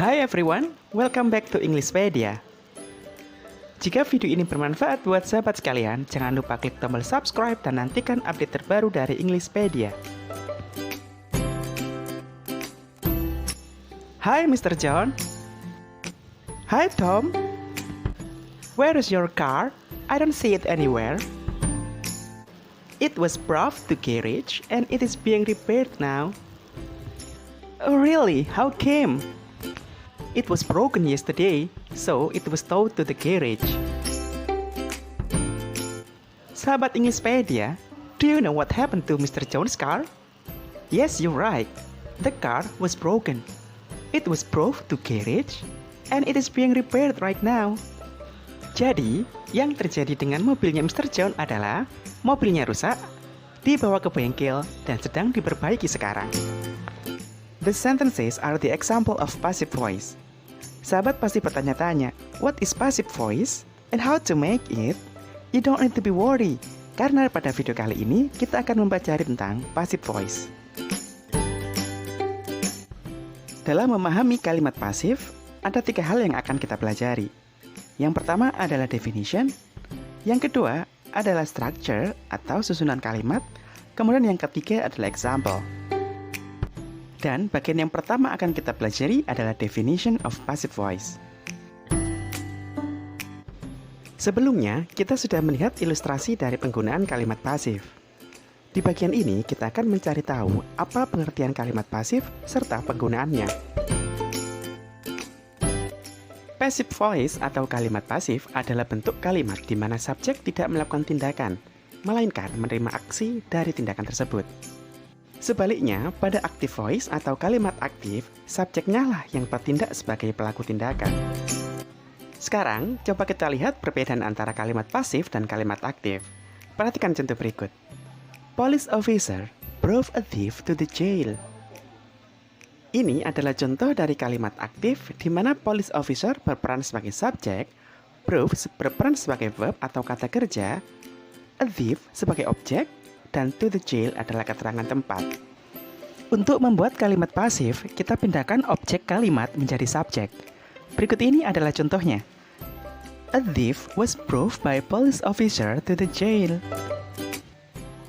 Hi everyone, welcome back to Englishpedia. Jika video ini bermanfaat buat sahabat sekalian, jangan lupa klik tombol subscribe dan nantikan update terbaru dari Englishpedia. Hi Mr. John. Hi Tom. Where is your car? I don't see it anywhere. It was brought to garage and it is being repaired now. Oh really? How came? It was broken yesterday, so it was towed to the garage. Sahabat Englishpedia, do you know what happened to Mr. John's car? Yes, you're right. The car was broken. It was brought to garage, and it is being repaired right now. Jadi, yang terjadi dengan mobilnya Mr. John adalah mobilnya rusak, dibawa ke bengkel, dan sedang diperbaiki sekarang. The sentences are the example of passive voice. Sahabat pasti bertanya-tanya, what is passive voice and how to make it? You don't need to be worried, karena pada video kali ini kita akan mempelajari tentang passive voice. Dalam memahami kalimat pasif, ada 3 hal yang akan kita pelajari. Yang pertama adalah definition, yang kedua adalah structure atau susunan kalimat, kemudian yang ketiga adalah example. Dan bagian yang pertama akan kita pelajari adalah definition of passive voice. Sebelumnya, kita sudah melihat ilustrasi dari penggunaan kalimat pasif. Di bagian ini, kita akan mencari tahu apa pengertian kalimat pasif serta penggunaannya. Passive voice atau kalimat pasif adalah bentuk kalimat di mana subjek tidak melakukan tindakan, melainkan menerima aksi dari tindakan tersebut. Sebaliknya, pada active voice atau kalimat aktif, subjeknya lah yang bertindak sebagai pelaku tindakan. Sekarang, coba kita lihat perbedaan antara kalimat pasif dan kalimat aktif. Perhatikan contoh berikut. Police officer brought a thief to the jail. Ini adalah contoh dari kalimat aktif di mana police officer berperan sebagai subjek, brought berperan sebagai verb atau kata kerja, a thief sebagai objek, dan to the jail adalah keterangan tempat. Untuk membuat kalimat pasif, kita pindahkan objek kalimat menjadi subjek. Berikut ini adalah contohnya. A thief was brought by police officer to the jail.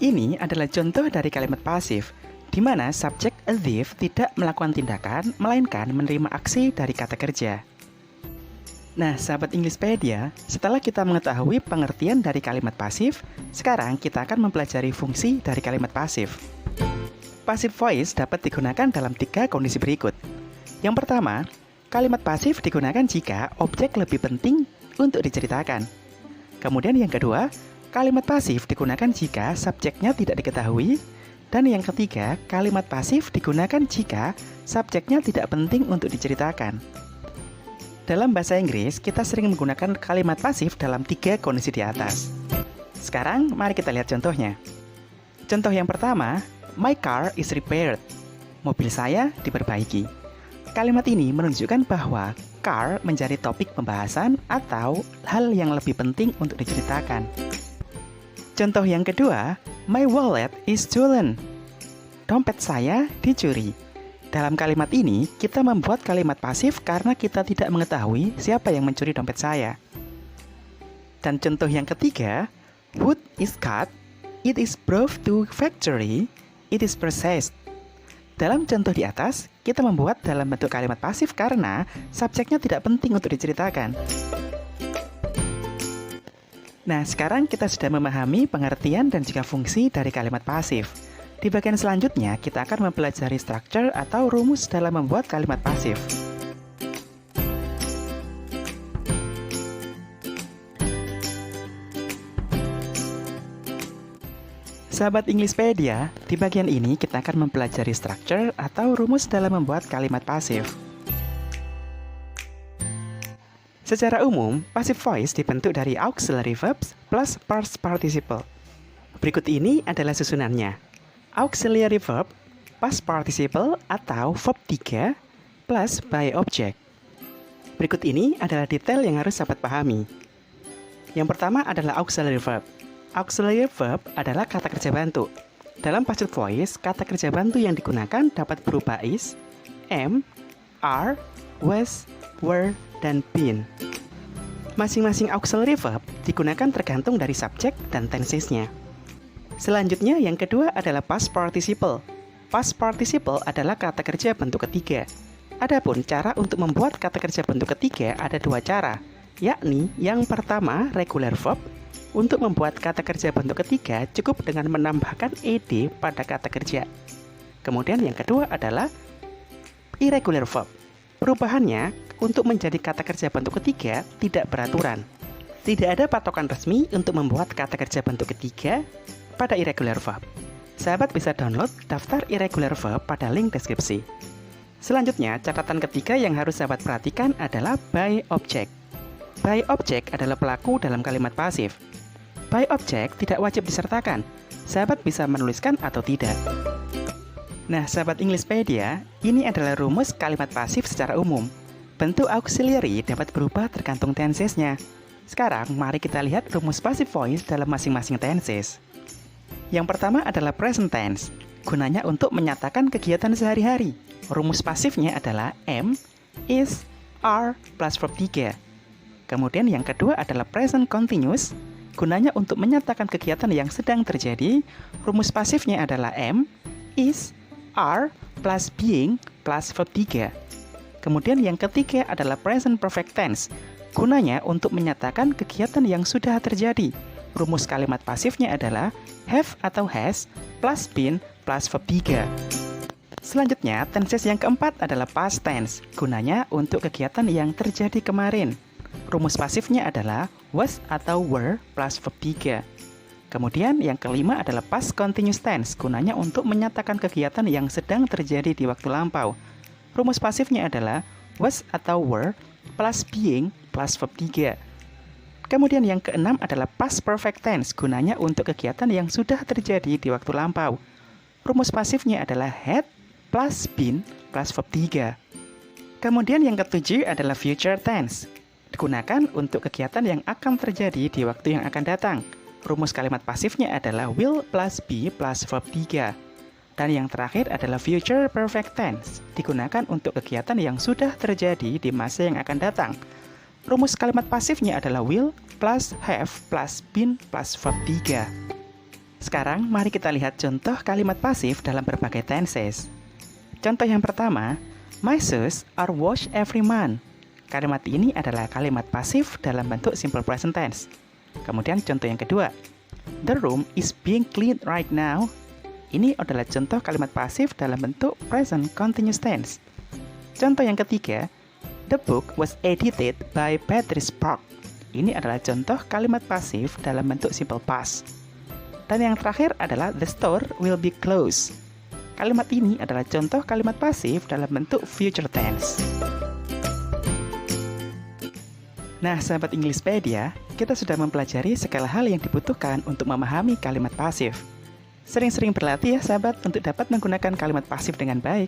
Ini adalah contoh dari kalimat pasif, di mana subjek a thief tidak melakukan tindakan, melainkan menerima aksi dari kata kerja. Nah, sahabat Englishpedia, setelah kita mengetahui pengertian dari kalimat pasif, sekarang kita akan mempelajari fungsi dari kalimat pasif. Passive voice dapat digunakan dalam 3 kondisi berikut. Yang pertama, kalimat pasif digunakan jika objek lebih penting untuk diceritakan. Kemudian yang kedua, kalimat pasif digunakan jika subjeknya tidak diketahui. Dan yang ketiga, kalimat pasif digunakan jika subjeknya tidak penting untuk diceritakan. Dalam bahasa Inggris, kita sering menggunakan kalimat pasif dalam 3 kondisi di atas. Sekarang, mari kita lihat contohnya. Contoh yang pertama, my car is repaired. Mobil saya diperbaiki. Kalimat ini menunjukkan bahwa car menjadi topik pembahasan atau hal yang lebih penting untuk diceritakan. Contoh yang kedua, my wallet is stolen. Dompet saya dicuri. Dalam kalimat ini, kita membuat kalimat pasif karena kita tidak mengetahui siapa yang mencuri dompet saya. Dan contoh yang ketiga, wood is cut, it is brought to factory, it is processed. Dalam contoh di atas, kita membuat dalam bentuk kalimat pasif karena subjeknya tidak penting untuk diceritakan. Nah, sekarang kita sudah memahami pengertian dan juga fungsi dari kalimat pasif. Di bagian selanjutnya, kita akan mempelajari structure atau rumus dalam membuat kalimat pasif. Sahabat Englishpedia, di bagian ini kita akan mempelajari structure atau rumus dalam membuat kalimat pasif. Secara umum, passive voice dibentuk dari auxiliary verbs plus past participle. Berikut ini adalah susunannya. Auxiliary verb, past participle atau verb 3 plus by object. Berikut ini adalah detail yang harus sahabat pahami. Yang pertama adalah auxiliary verb. Auxiliary verb adalah kata kerja bantu. Dalam passive voice, kata kerja bantu yang digunakan dapat berupa is, am, are, was, were, dan been. Masing-masing auxiliary verb digunakan tergantung dari subjek dan tensesnya. Selanjutnya yang kedua adalah past participle. Past participle adalah kata kerja bentuk ketiga. Adapun cara untuk membuat kata kerja bentuk ketiga ada dua cara, yakni yang pertama regular verb. Untuk membuat kata kerja bentuk ketiga cukup dengan menambahkan ed pada kata kerja. Kemudian yang kedua adalah irregular verb. Perubahannya untuk menjadi kata kerja bentuk ketiga tidak beraturan. Tidak ada patokan resmi untuk membuat kata kerja bentuk ketiga pada irregular verb. Sahabat bisa download daftar irregular verb pada link deskripsi. Selanjutnya, catatan ketiga yang harus sahabat perhatikan adalah by object. By object adalah pelaku dalam kalimat pasif. By object tidak wajib disertakan. Sahabat bisa menuliskan atau tidak. Nah, sahabat Englishpedia, ini adalah rumus kalimat pasif secara umum. Bentuk auxiliary dapat berubah tergantung tensesnya. Sekarang, mari kita lihat rumus passive voice dalam masing-masing tenses. Yang pertama adalah present tense, gunanya untuk menyatakan kegiatan sehari-hari. Rumus pasifnya adalah am, is, are, plus verb 3. Kemudian yang kedua adalah present continuous, gunanya untuk menyatakan kegiatan yang sedang terjadi. Rumus pasifnya adalah am, is, are, plus being, plus verb 3. Kemudian yang ketiga adalah present perfect tense, gunanya untuk menyatakan kegiatan yang sudah terjadi. Rumus kalimat pasifnya adalah have atau has, plus been, plus verb 3. Selanjutnya, tenses yang keempat adalah past tense, gunanya untuk kegiatan yang terjadi kemarin. Rumus pasifnya adalah was atau were plus verb 3. Kemudian yang kelima adalah past continuous tense, gunanya untuk menyatakan kegiatan yang sedang terjadi di waktu lampau. Rumus pasifnya adalah was atau were plus being plus verb 3. Kemudian yang keenam adalah past perfect tense, gunanya untuk kegiatan yang sudah terjadi di waktu lampau. Rumus pasifnya adalah had plus been plus verb 3. Kemudian yang ketujuh adalah future tense, digunakan untuk kegiatan yang akan terjadi di waktu yang akan datang. Rumus kalimat pasifnya adalah will plus be plus verb 3. Dan yang terakhir adalah future perfect tense, digunakan untuk kegiatan yang sudah terjadi di masa yang akan datang. Rumus kalimat pasifnya adalah will plus have plus been plus verb 3. Sekarang mari kita lihat contoh kalimat pasif dalam berbagai tenses. Contoh yang pertama, my shoes are washed every month. Kalimat ini adalah kalimat pasif dalam bentuk simple present tense. Kemudian contoh yang kedua, the room is being cleaned right now. Ini adalah contoh kalimat pasif dalam bentuk present continuous tense. Contoh yang ketiga, the book was edited by Beatrice Park. Ini adalah contoh kalimat pasif dalam bentuk simple past. Dan yang terakhir adalah the store will be closed. Kalimat ini adalah contoh kalimat pasif dalam bentuk future tense. Nah, sahabat Englishpedia, kita sudah mempelajari segala hal yang dibutuhkan untuk memahami kalimat pasif. Sering-sering berlatih ya sahabat untuk dapat menggunakan kalimat pasif dengan baik.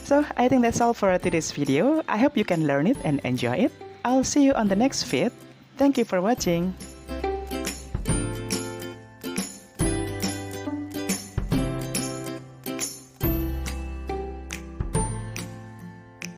So, I think that's all for today's video. I hope you can learn it and enjoy it. I'll see you on the next vid. Thank you for watching.